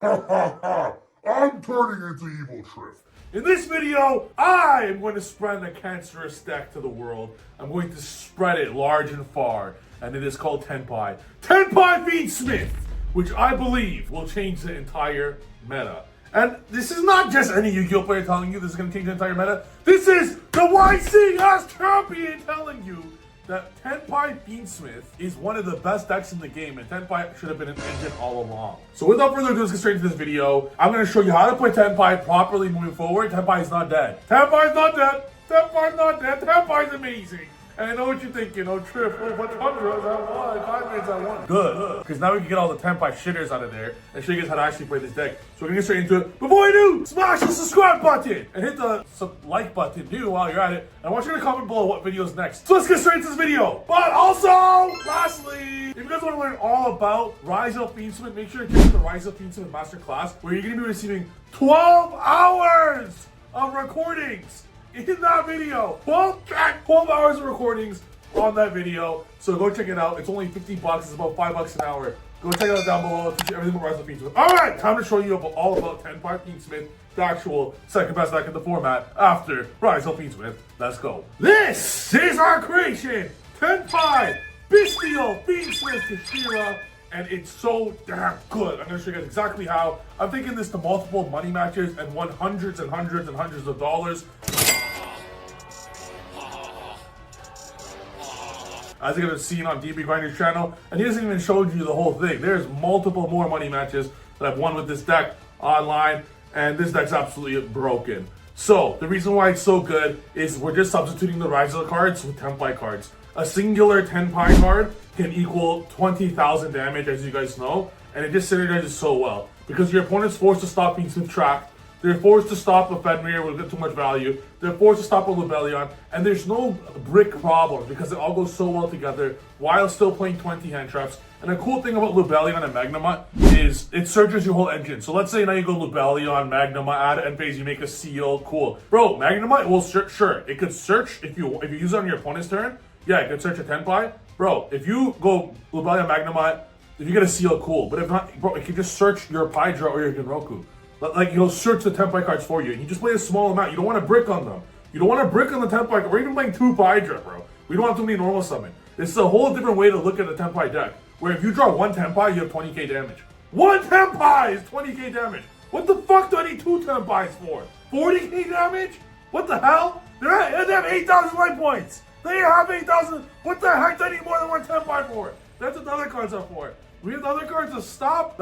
Ha ha ha! I'm turning into evil Trif. In this video, I am going to spread a cancerous deck to the world. I'm going to spread it large and far, and it is called Tenpai. Tenpai Fiendsmith, which I believe will change the entire meta. And this is not just any Yu-Gi-Oh player telling you this is going to change the entire meta. This is the YC champion telling you that Tenpai Fiendsmith is one of the best decks in the game, and Tenpai should have been an engine all along. So without further ado, let's get straight into this video. I'm going to show you how to play Tenpai properly moving forward. Tenpai is not dead. Tenpai is not dead. Tenpai is not dead. Tenpai is amazing. And I know what you're thinking, oh Trif, oh, what 100 at one, 5 minutes at one. Good, because now we can get all the Tenpai shitters out of there and show you guys how to actually play this deck. So we're gonna get straight into it. Before we do, smash the subscribe button and hit the like button too while you're at it. And I want you to comment below what video is next. So let's get straight into this video. But also, lastly, if you guys want to learn all about Rise of Fiendsmith, make sure to check out the Rise of Fiendsmith Masterclass, where you're gonna be receiving 12 hours of recordings in that video. 12 hours of recordings on that video. So go check it out. It's only 50 bucks. It's about $5 an hour. Go check it out down below. I'll teach you everything about Rise of Fiendsmith. Alright, time to show you all about Tenpai Fiendsmith, the actual second best deck in the format after Rise of Fiendsmith. Let's go. This is our creation, Tenpai Bestial Fiendsmith Kashira. And it's so damn good. I'm gonna show you guys exactly how. I'm taking this to multiple money matches and won hundreds and hundreds and hundreds of dollars. As you guys have seen on DB Grinder's channel, and he hasn't even showed you the whole thing. There's multiple more money matches that I've won with this deck online, and this deck's absolutely broken. So, the reason why it's so good is we're just substituting the Rise of the cards with Tenpai cards. A singular Tenpai card can equal 20,000 damage, as you guys know, and it just synergizes so well. Because your opponent's forced to stop Fiendsmith track, they're forced to stop a Fenrir with too much value, they're forced to stop a Lubellion, and there's no brick problem because it all goes so well together while still playing 20 hand traps. And the cool thing about Lubellion and Magnemite is it searches your whole engine. So let's say now you go Lubellion, Magnemite, add end phase, you make a seal, cool. Bro, Magnemite will sure, it could search if you use it on your opponent's turn. Yeah, it could search a Tenpai. Bro, if you go Lubellion, Magnemite, if you get a seal, cool. But if not, bro, it can just search your Pydra or your Genroku. Like, he'll search the Tenpai cards for you. And you just play a small amount. You don't want to brick on them. You don't want to brick on the Tenpai card. We're even playing 2 Pydra, bro. We don't have too many normal summon. This is a whole different way to look at the Tenpai deck. Where if you draw 1 Tenpai, you have 20k damage. 1 Tenpai is 20k damage. What the fuck do I need 2 Tenpais for? 40k damage? What the hell? They have 8,000 life points. They have 8,000. What the heck do I need more than 1 Tenpai for? That's what the other cards are for. We have the other cards to stop,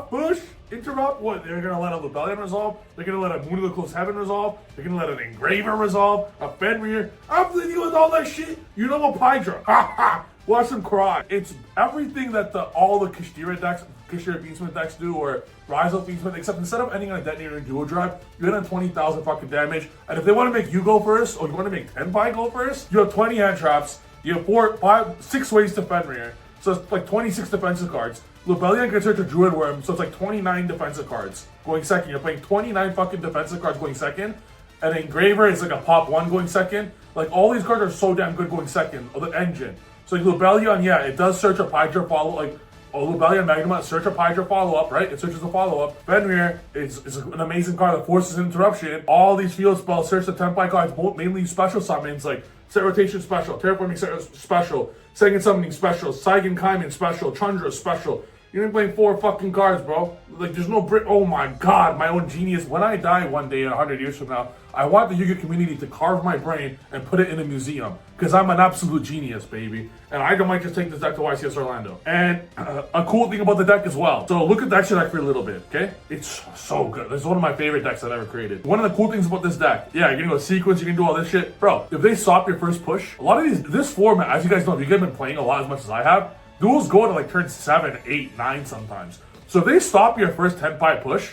push, interrupt. What? They're gonna let a Lubellion resolve. They're gonna let a Moon of the Close Heaven resolve. They're gonna let an Engraver desolve. A Fenrir. After they deal with all that shit, you know what, Pydra? Ha ha! Watch them cry. It's everything that all the Kashira decks, Kashira Fiendsmith decks do, or Rise of Fiendsmith, except instead of ending on a detonator and duo drive, you're gonna 20,000 fucking damage. And if they want to make you go first, or you want to make Tenpai go first, you have 20 hand traps. You have 6 ways to Fenrir. So it's like 26 defensive cards. Lubellion can search a Druid Worm, so it's like 29 defensive cards going second. You're playing 29 fucking defensive cards going second. And Engraver is like a pop 1 going second. Like, all these cards are so damn good going second. Or the engine. So like Lubellion, yeah, it does search a Pydra follow, like, Lubellion Magnemite search a Pydra follow-up, right? It searches a follow-up. Fenrir is an amazing card that forces interruption. All these field spells search the Tenpai cards, mainly special summons, like Set Rotation special, Terraforming special, Second Summoning special, Saigon Kaiman special, Chandra special. You're only playing 4 fucking cards, bro. Like, there's no brick. Oh my god, my own genius. When I die one day, 100 years from now, I want the Yu-Gi-Oh community to carve my brain and put it in a museum. Because I'm an absolute genius, baby. And I might just take this deck to YCS Orlando. And a cool thing about the deck as well. So look at the extra deck for a little bit, okay? It's so good. This is one of my favorite decks I've ever created. One of the cool things about this deck, yeah, you're gonna go sequence, you can do all this shit. Bro, if they stop your first push, a lot of this format, as you guys know, if you guys have been playing a lot as much as I have, duels go to like turn 7, 8, 9 sometimes. So if they stop your first Tenpai push,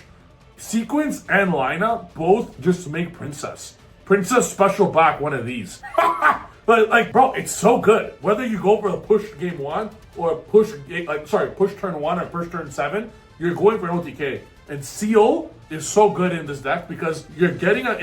sequence and lineup both just make Princess. Princess special back one of these. But like, bro, it's so good. Whether you go for a push game 1 or push turn 1 or push turn 7, you're going for an OTK. And Seal is so good in this deck because you're getting an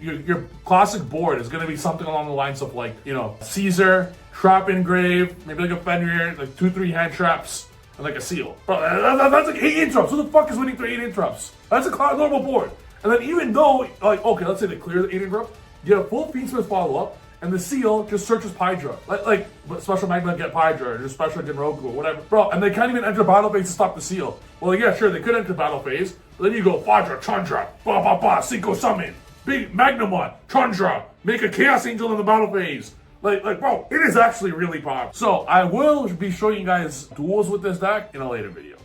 your classic board is going to be something along the lines of, like, you know, Caesar, Trap Engrave, maybe like a Fenrir, like 2-3 hand traps, and like a seal. Bro, that's like 8 interrupts. Who the fuck is winning through 8 interrupts? That's a normal board. And then even though, like, okay, let's say they clear the 8 interrupts, you get a full Fiendsmith follow-up, and the seal just searches Pydra. Like special Magma get Pydra, or just special Genroku, or whatever. Bro, and they can't even enter battle phase to stop the seal. Well, yeah, sure, they could enter battle phase, but then you go Pydra, Chandra, ba ba ba, Cinco Summon, big Magnamon, Chandra, make a Chaos Angel in the battle phase. Like, bro, it is actually really powerful. So, I will be showing you guys duels with this deck in a later video.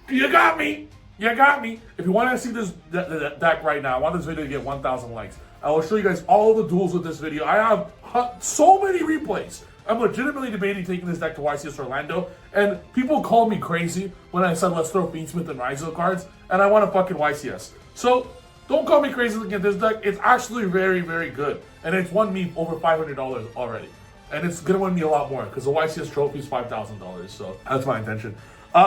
You got me! You got me! If you want to see this deck right now, I want this video to get 1,000 likes. I will show you guys all the duels with this video. I have so many replays. I'm legitimately debating taking this deck to YCS Orlando, and people call me crazy when I said let's throw Fiendsmith and Ryzo cards, and I want to fucking YCS. So, don't call me crazy looking at this deck. It's actually very, very good. And it's won me over $500 already. And it's going to win me a lot more because the YCS trophy is $5,000. So that's my intention.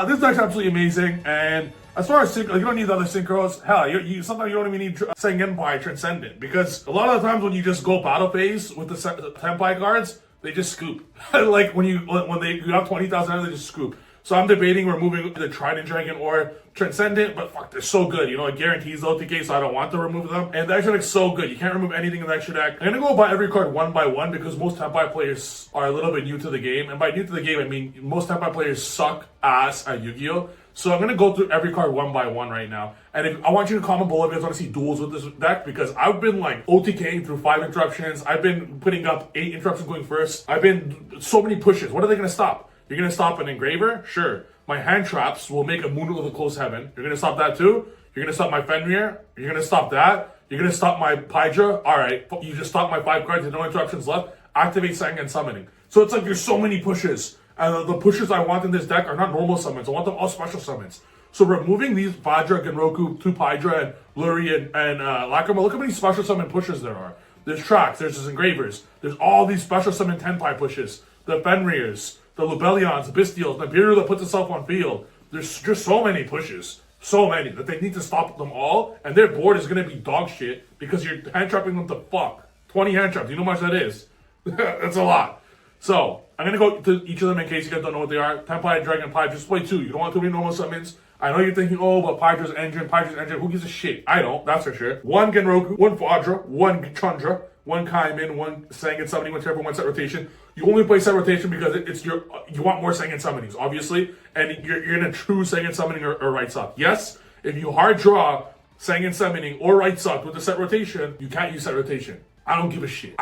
This deck's absolutely amazing. And as far as synchro, you don't need the other synchros. Hell, sometimes you don't even need Saved Tenpai Transcendent. Because a lot of the times when you just go battle phase with the Tenpai cards, they just scoop. Like when you have 20,000, they just scoop. So I'm debating removing the Trident Dragon or Transcendent, but fuck, they're so good. You know, it guarantees OTK, so I don't want to remove them. And the extra deck's so good. You can't remove anything in the extra deck. I'm gonna go by every card one by one because most Tenpai players are a little bit new to the game. And by new to the game, I mean most Tenpai players suck ass at Yu-Gi-Oh! So I'm gonna go through every card one by one right now. And I want you to comment below if you guys want to see duels with this deck because I've been like OTKing through 5 interruptions. I've been putting up 8 interruptions going first. I've been so many pushes. What are they gonna stop? You're going to stop an Engraver? Sure. My hand traps will make a Moon of the Closed Heaven. You're going to stop that too? You're going to stop my Fenrir? You're going to stop that? You're going to stop my Pydra? Alright, you just stop my 5 cards and no interruptions left. Activate Sangan Summoning. So it's like there's so many pushes. And the pushes I want in this deck are not normal summons. I want them all special summons. So removing these Vajra, Genroku, 2 Pydra, and Luri, and Lacrima, look how many special summon pushes there are. There's Tracks, there's Engravers, there's all these special summon Tenpai pushes. The Fenrirs, the Lubellions, the Bystials, the Nibiru that puts itself on field. There's just so many pushes. So many that they need to stop them all. And their board is going to be dog shit because you're hand trapping them to fuck. 20 hand traps. You know how much that is? That's a lot. So, I'm going to go to each of them in case you guys don't know what they are. Tenpai, Dragon, Pydra. Just play 2. You don't want too many normal summons. I know you're thinking, oh, but Pydra's engine. Who gives a shit? I don't. That's for sure. 1 Genroku, 1 Vajra, 1 Chandra, 1 Kaimin, 1 Sangan Summoning, whichever one set rotation. You only play set rotation because you want more Sangan Summonings, obviously, and you're in a true Sangan Summoning or right suck. Yes, if you hard draw Sangan Summoning or right suck with the set rotation, you can't use set rotation. I don't give a shit.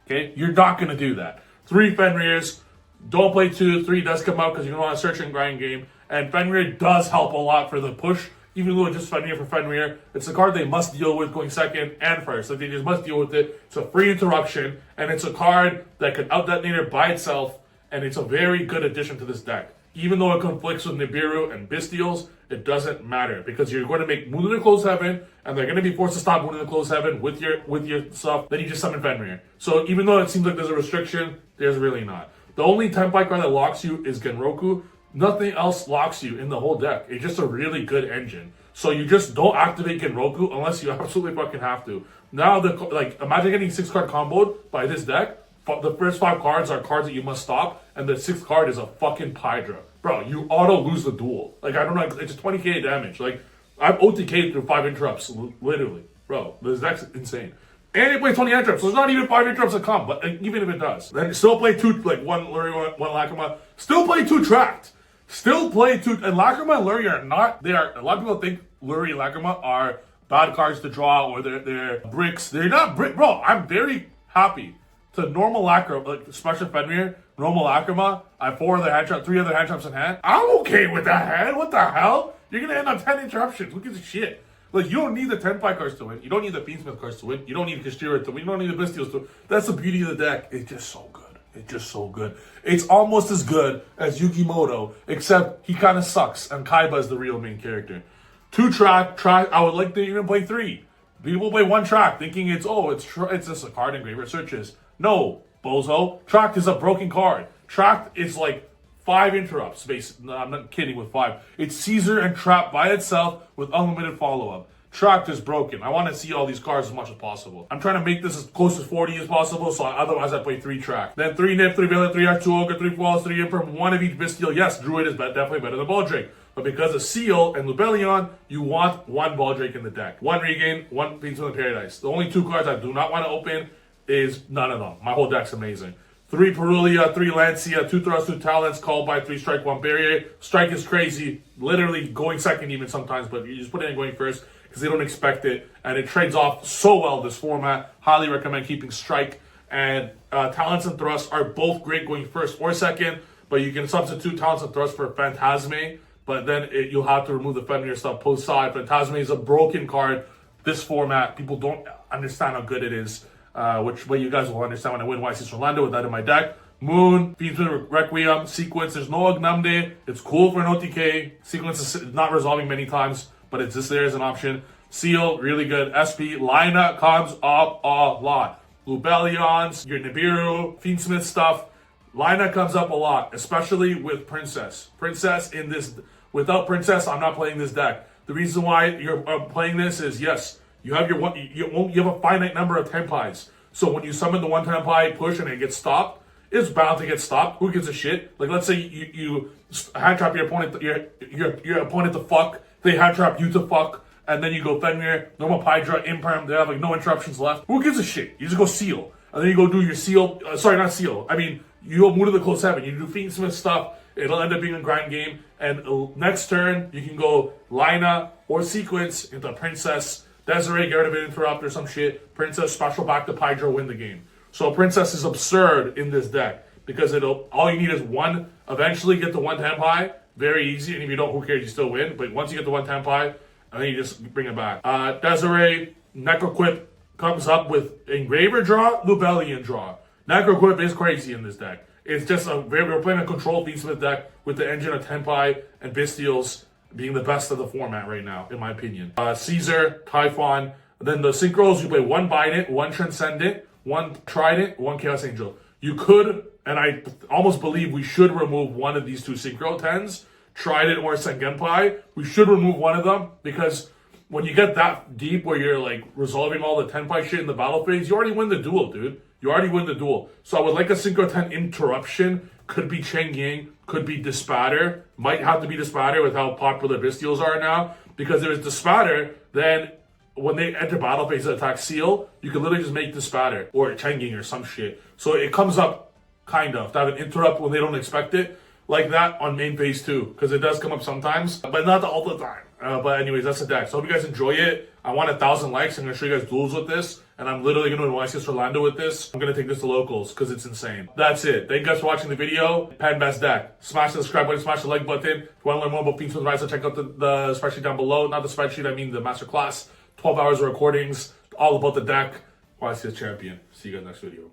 Okay? You're not going to do that. 3 Fenrirs. Don't play 2. 3 does come out because you don't want a search and grind game. And Fenrir does help a lot for the push. Even though it's just Fenrir for Fenrir, it's a card they must deal with going second and first. Like they just must deal with it. It's a free interruption, and it's a card that can out-detonate by itself, and it's a very good addition to this deck. Even though it conflicts with Nibiru and Bystials, it doesn't matter because you're going to make Moon in the Closed Heaven, and they're going to be forced to stop Moon in the Closed Heaven with your stuff. Then you just summon Fenrir. So even though it seems like there's a restriction, there's really not. The only Tenpai card that locks you is Genroku. Nothing else locks you in the whole deck. It's just a really good engine. So you just don't activate Genroku unless you absolutely fucking have to. Now, imagine getting 6 card comboed by this deck. The first 5 cards are cards that you must stop, and the 6th card is a fucking Pydra. Bro, you auto lose the duel. Like, I don't know, it's 20k damage. Like, I've OTK'd through 5 interrupts, literally. Bro, this deck's insane. And it plays 20 interrupts, so there's not even 5 interrupts that come, but even if it does. Then still play 2, like 1 Luri, 1 Lacrima. Still play 2 Tracked. Still play 2, and Lacrima and Luri are not, a lot of people think Luri and Lacrima are bad cards to draw or they're bricks. They're not brick, bro. I'm very happy to normal Lacrima, like special Fenrir, normal Lacrima. I have 4 other hand traps, 3 other hand traps in hand. I'm okay with that hand. What the hell? You're gonna end up 10 interruptions. Who gives a shit? Like, you don't need the Tenpai cards to win. You don't need the Fiendsmith cards to win. You don't need Kashira to win. You don't need the Bystials to win. That's the beauty of the deck. It's just so good. It's just so good. It's almost as good as Yugimoto, except he kind of sucks, and Kaiba is the real main character. 2 track, I would like to even play 3. People play 1 track, thinking it's just a card engraver searches. No, bozo. Tracked is a broken card. Tracked is like 5 interrupts, basically. No, I'm not kidding with 5. It's Caesar and Trap by itself with unlimited follow-up. tracked is broken. I want to see all these cards as much as possible. I'm trying to make this as close to 40 as possible, so otherwise I play 3 track. Then 3 Nip, 3 Villain, 3 Arch, 2 Ogre, 3 Falls, 3 Imperm, 1 of each Bestial. Yes, Druid is definitely better than Baldrake. But because of Seal and Lubellion, you want 1 Baldrake in the deck. 1 Regain, 1 Fiendsmith of Paradise. The only 2 cards I do not want to open is none of them. My whole deck's amazing. 3 Perulia, 3 Lancia, 2 Thrust, 2 Talents, Called by 3 Strike, 1 Barrier. Strike is crazy. Literally going second even sometimes, but you just put it in going first because they don't expect it. And it trades off so well this format. Highly recommend keeping Strike. And Talents and Thrust are both great going first or second, but you can substitute Talents and Thrust for Phantasme. But then you'll have to remove the Fenrir stuff post side. Phantasme is a broken card. This format, people don't understand how good it is. Which way you guys will understand when I win YCS Orlando with that in my deck. Moon, Fiendsmith Requiem, Sequence. There's no Agnamde. It's cool for an OTK. Sequence is not resolving many times, but it's just there as an option. Seal, really good. SP, Lina comes up a lot. Lubellions, your Nibiru, Fiendsmith stuff. Lina comes up a lot, especially with Princess. Without Princess, I'm not playing this deck. The reason why you're playing this is, yes, you have you have a finite number of Tenpais. So when you summon the 1 Tenpai push and it gets stopped, it's bound to get stopped. Who gives a shit? Like, let's say you hand trap your opponent, your opponent to fuck, they hand trap you to fuck, and then you go Fenrir, normal Pydra, Imperm, they have like no interruptions left. Who gives a shit? You just go Seal. And then you go do your Seal, sorry, not Seal. I mean, you go Moon to the Close Heaven, you do Fiendsmith stuff, it'll end up being a grind game, and next turn, you can go Lina or Sequence into Princess, Desiree, get rid of an Interrupt or some shit, Princess, special back to Pydra, win the game. So Princess is absurd in this deck, because all you need is 1, eventually get the 1 Tenpai, very easy, and if you don't, who cares, you still win, but once you get the 1 Tenpai, and then you just bring it back. Desiree, Necroquip comes up with Engraver draw, Lubellion draw. Necroquip is crazy in this deck. It's just we're playing a control Fiendsmith deck with the engine of Tenpai and Bestials being the best of the format right now, in my opinion. Caesar, Typhon, then the synchros, you play 1 Bident, 1 Transcendent, 1 Trident, 1 Chaos Angel. You could, and I almost believe we should remove one of these 2 synchro 10s, Trident or Sengenpai. We should remove one of them, because when you get that deep where you're like resolving all the Tenpai shit in the battle phase, you already win the duel, dude. You already win the duel. So I would like a Synchro 10 interruption. Could be Cheng Ying, could be Dispatter. Might have to be Dispatter with how popular Bestials are now. Because if it's Dispatter, then when they enter battle phase and attack Seal, you can literally just make Dispatter or Cheng Ying or some shit. So it comes up kind of to have an interrupt when they don't expect it. Like that on main phase 2, because it does come up sometimes, but not all the time. But anyways, that's the deck. So I hope you guys enjoy it. I want 1,000 likes. I'm going to show you guys duels with this, and I'm literally going to win YCS Orlando with this. I'm going to take this to locals because it's insane. That's it. Thank you guys for watching the video. Pen best deck. Smash the subscribe button, smash the like button. If you want to learn more about Fiendsmith Rise, check out the spreadsheet down below. Not the spreadsheet, I mean the masterclass. 12 hours of recordings, all about the deck. YCS champion. See you guys next video.